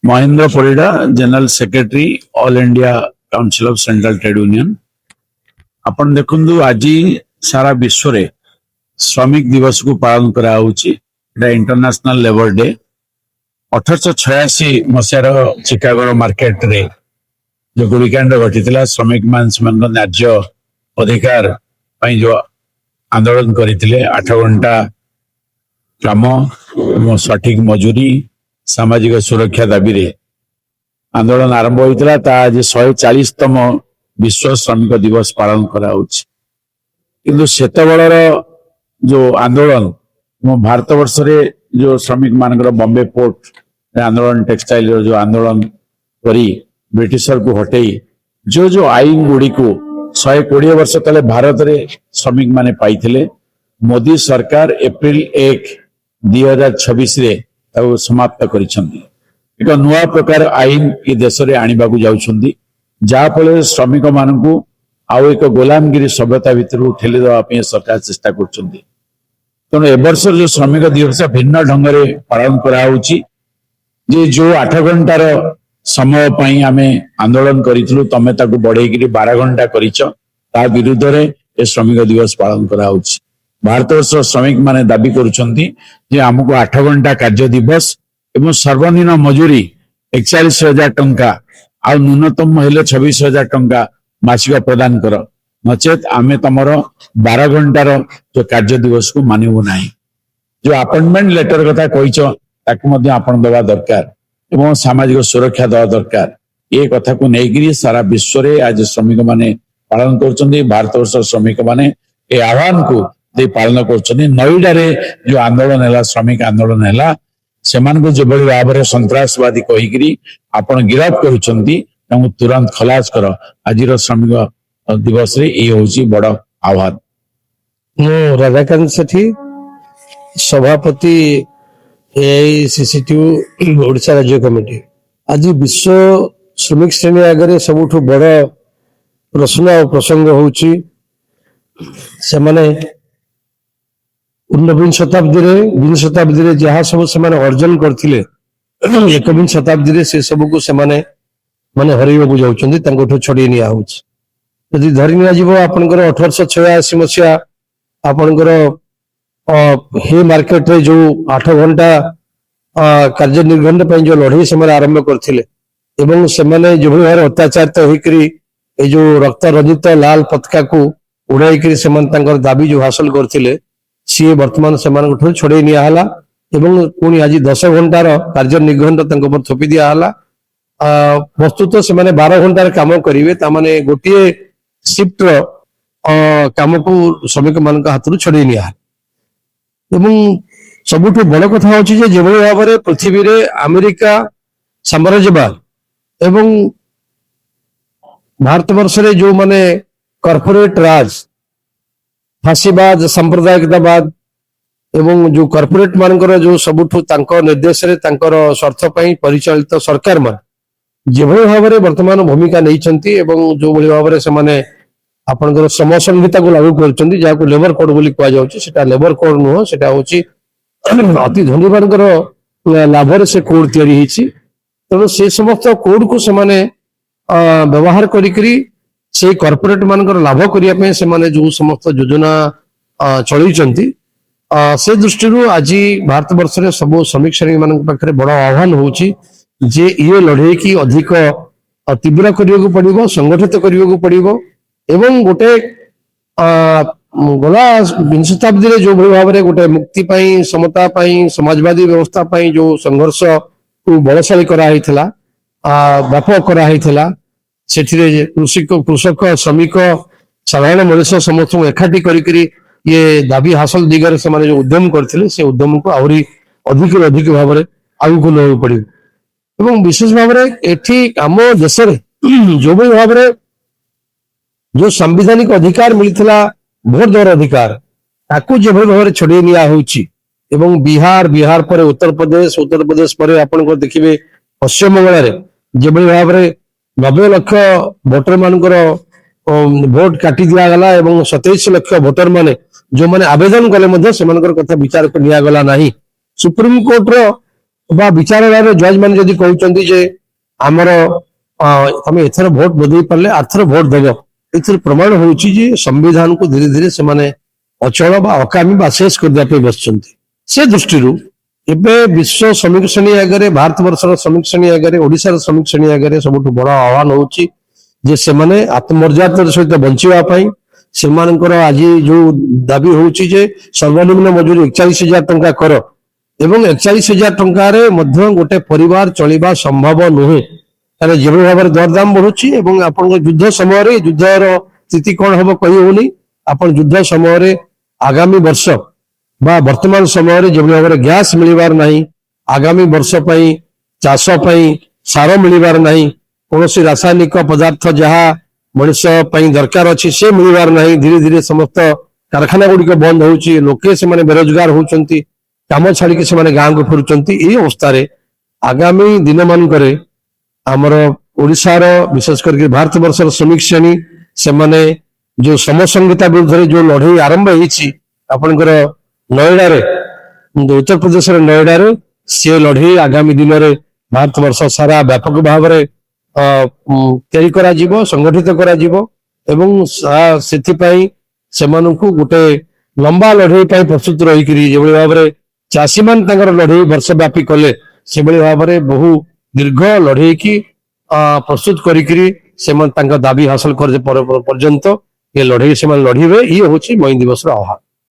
Mahendra Parida, general secretary all India council of central trade union. आपण देखु आज सारा विश्व रे श्रमिक दिवस को पालन करा इंटरनेशनल लेबर डे। 1886 मसीहार चिकागो मार्केट रे जो गुलिकांड घटी श्रमिक मान न्याय अधिकार जो आंदोलन करते 8 घंटा काम सठिक मजूरी सामाजिक सुरक्षा दाबी रे आंदोलन आरंभ होता। आज 140तम विश्व श्रमिक दिवस पालन करा किंतु सेतबेलर जो आंदोलन भारत वर्ष रे जो श्रमिक मानकर बॉम्बे पोर्ट आंदोलन टेक्सटाइल जो आंदोलन करी ब्रिटिशर को हटई जो आईन गुड़ी को 120 वर्ष तले भारत रे श्रमिक माने पाइथिले मोदी सरकार अप्रैल 1 2026 रे समाप्त करिसंदी। एक नुआ प्रकार आईन ई देश रे आनिबा को जाउछंदी जा फल श्रमिक मानकू आउ एक गोलामगिरी सभ्यता भितर ठेली देवा पे सरकार चेष्टा करछंदी। तेणु ए वर्ष जो श्रमिक दिवस भिन्न ढंग रे पालन करा होउची जे जो 8 घंटार समय पई आमे आंदोलन करितलु तमे ताकू बढ़ेगिरी 12 घंटा करिछ ता विरुद्ध रे ए श्रमिक दिवस पालन करा होउची। भारतवर्ष श्रमिक माने दाबी करुछंती जे हमको 8 घंटा कार्य दिवस एवं सर्वनिम्न मजूरी 41,000 टंका आ न्यूनतम हेले 26,000 टंका मासिक प्रदान कर नचेत आमे तमरो 12 घंटार जो कार्य दिवस को मानिबो नाही। जो अपॉइंटमेंट लेटर कथा कहिछ ताकू मध्ये आपण देवा दरकार एवं सामाजिक सुरक्षा देवा दरकार। ये कथा को नेगिरी सारा विश्व रे आज श्रमिक माने पालन करछंती। भारतवर्ष श्रमिक माने ए आह्वान को दे पालन करछंती। नोएडा रे जो आंदोलन हैला श्रमिक आंदोलन हैला सेमान को जेबली भाव में सन्त्रासवादी कहीकरी आपण गिरफ्त करुछंती तांको तुरंत खलास कर। आजिर श्रमिक दिवस रे ए होची बड़ आह्वान। राधाकांत सेठी सभापति एआईसीसीटी ओडिशा राज्य कमिटी। आज विश्व श्रमिक श्रेणी आगे सबुठ बड़ प्रश्न और प्रसंग होची सेमाने 19 शताब्दी रे जहाँ सब सेमाने अर्जन करथिले 21 शताब्दी रे से सब को सेमाने माने हरैबा को जाउछंदी तांकोठो छडी निया होची। यदि धरि निया जीवो आपनकर 1886 मसिया आपनकर हे मार्केट रे जो 8 घंटा कार्य निर्घंट पे जो लड़ाई से आरंभ करथिले एवं सेमाने जो भार अत्याचारित होइकरी ए जो रक्त रंजित लाल पताका को उड़ाइकरी सेमान तांकर दाबी जो हासिल करथिले सी वर्तमान सेमान छोड़े निया हला एवं पुणी आज 10 घंटार कार्य निर्घंट तांको पर थोपी दिया हला। वस्तुत से 12 घंटार काम करिवे ता माने गोटिए शिफ्ट काम को श्रमिक मान हाथ छोड़े निया एवं सबुठ बड़ कथा होची जे जेभଳି भाବରେ पृथ्वी रे अमेरिका साम्राज्यवाद एवं भारतवर्ष रे जो माने कॉर्पोरेट राज फांसीवाद सांप्रदायिकतावाद एवं जो कॉर्पोरेट मानकर जो सबुठ तांको निर्देश रे तांकर स्वार्थ पई परिचालित सरकार मान जेभଳି भाବରେ वर्तमान भूमिका नैचंती एवं जो भଳି भाବରେ से माने आपनकर श्रम संहिता को लागू करचंती जाको लेबर कोड बोली कुआ जाउची सेटा लेबर कोड नुह सेटा होची अति धनी मानकर लाभ से कोड तैयारी होती। तेणु से समस्त कोड को से व्यवहार करी से कॉर्पोरेट मानकर लाभ करने से माने जो समस्त योजना चलई से दृष्टि आज भारत वर्ष रे सब श्रमिक श्रेणी मान पाखे बड़ आह्वान होची जे ये लड़े की अधिक तीव्र करने को पड़ो संगठित करने को पड़ो एवं गोटे गला 20 शताब्दी रे जो भाव में गोटे मुक्ति पाई समता पाई समाजवादी व्यवस्था पाई जो संघर्ष को बलशाली कराइथिला व्यापक कराइथिला सेठिरे कृषक श्रमिक साधारण मनुष्य समस्त एकाठी करी ये दाबी हासिल दिगरे से जो उद्यम करथिले से उद्यम को आहरी अधिक भाव में आगु को नय पड़िबो एवं विशेष भाव में एठी आम देश रे जो भाव में जो संवैधानिक अधिकार मिलथिला भोट देवर अधिकार ताकू जो भाव में छड़े निया होची एवं बिहार पर उत्तर प्रदेश पर आपण को देखिबे पश्चिम बंगाल रे जो भाव में 90 लाख भोटर मानकर भोट काटी दिया गला एवं 27 लाख भोटर माने जो माने आवेदन कले मध्य सेमानकर कथा विचार को निया गला नाही। सुप्रीम कोर्ट रो ବା ବିଚାରାଳୟର ଜଜ୍ ମାନେ ଯଦି କହୁଛନ୍ତି ଯେ ଆମର ତମେ ଏଥର ଭୋଟ ବଦଳେଇ ପାରିଲେ ଆରଥର ଭୋଟ ଦେବ, ଏଥିରୁ ପ୍ରମାଣ ହଉଛି ଯେ ସମ୍ବିଧାନକୁ ଧୀରେ ଧୀରେ ସେମାନେ ଅଚଳ ବା ଅକାମୀ ବା ଶେଷ କରିଦେବା ପାଇଁ ବସିଛନ୍ତି। ସେ ଦୃଷ୍ଟିରୁ ଏବେ ବିଶ୍ୱ ଶ୍ରମିକ ଶ୍ରେଣୀ ଆଗରେ, ଭାରତ ବର୍ଷର ଶ୍ରମିକ ଶ୍ରେଣୀ ଆଗରେ, ଓଡିଶାର ଶ୍ରମିକ ଶ୍ରେଣୀ ଆଗରେ ସବୁଠୁ ବଡ ଆହ୍ୱାନ ହଉଛି ଯେ ସେମାନେ ଆତ୍ମମର୍ଯ୍ୟାଦାର ସହିତ ବଞ୍ଚିବା ପାଇଁ ସେମାନଙ୍କର ଆଜି ଯୋଉ ଦାବି ହଉଛି ଯେ ସର୍ବନିମ୍ନ ମଜୁରୀ 41,000 ଟଙ୍କା କର, ଏବଂ 41,000 ଟଙ୍କାରେ ମଧ୍ୟ ଗୋଟେ ପରିବାର ଚଳିବା ସମ୍ଭବ ନୁହେଁ। କାରଣ ଯେଭଳି ଭାବରେ ଦରଦାମ ବଢୁଛି ଏବଂ ଆପଣଙ୍କ ଯୁଦ୍ଧ ସମୟରେ ଯୁଦ୍ଧର ସ୍ଥିତି କଣ ହବ କହି ହଉନି। ଆପଣ ଯୁଦ୍ଧ ସମୟରେ ଆଗାମୀ ବର୍ଷ ବା ବର୍ତ୍ତମାନ ସମୟରେ ଯେଭଳି ଭାବରେ ଗ୍ୟାସ ମିଳିବାର ନାହିଁ, ଆଗାମୀ ବର୍ଷ ପାଇଁ ଚାଷ ପାଇଁ ସାର ମିଳିବାର ନାହିଁ, କୌଣସି ରାସାୟନିକ ପଦାର୍ଥ ଯାହା ମଣିଷ ପାଇଁ ଦରକାର ଅଛି ସେ ମିଳିବାର ନାହିଁ, ଧୀରେ ଧୀରେ ସମସ୍ତ କାରଖାନା ଗୁଡିକ ବନ୍ଦ ହଉଛି, ଲୋକେ ସେମାନେ ବେରୋଜଗାର ହଉଛନ୍ତି, କାମ ଛାଡିକି ସେମାନେ ଗାଁକୁ ଫେରୁଛନ୍ତି। ଏଇ ଅବସ୍ଥାରେ ଆଗାମୀ ଦିନ ମାନଙ୍କରେ ଆମର ଓଡିଶାର ବିଶେଷ କରିକି ଭାରତ ବର୍ଷର ଶ୍ରମିକ ଶ୍ରେଣୀ ସେମାନେ ଯୋଉ ସମସଂହିତା ବିରୁଦ୍ଧରେ ଯୋଉ ଲଢେଇ ଆରମ୍ଭ ହେଇଛି ଆପଣଙ୍କର ନୋଏଡାରେ, ଉତ୍ତରପ୍ରଦେଶର ନୋଏଡାରେ, ସେ ଲଢେଇ ଆଗାମୀ ଦିନରେ ଭାରତ ବର୍ଷ ସାରା ବ୍ୟାପକ ଭାବରେ ତିଆରି କରାଯିବ, ସଂଗଠିତ କରାଯିବ ଏବଂ ସେଥିପାଇଁ ସେମାନଙ୍କୁ ଗୋଟେ ଲମ୍ବା ଲଢେଇ ପାଇଁ ପ୍ରସ୍ତୁତ ରହିକିରି ଯେଭଳି ଭାବରେ ଚାଷୀମାନେ ତାଙ୍କର ଲଢେଇ ବର୍ଷ ବ୍ୟାପୀ କଲେ ସେଭଳି ଭାବରେ ବହୁ ଦୀର୍ଘ ଲଢେଇକି ପ୍ରସ୍ତୁତ କରିକିରି ସେମାନେ ତାଙ୍କ ଦାବି ହାସଲ କରିବା ପର୍ଯ୍ୟନ୍ତ ଏ ଲଢେଇ ସେମାନେ ଲଢିବେ। ଇଏ ହଉଛି ମଇ ଦିବସର ଆହ୍ୱାନ।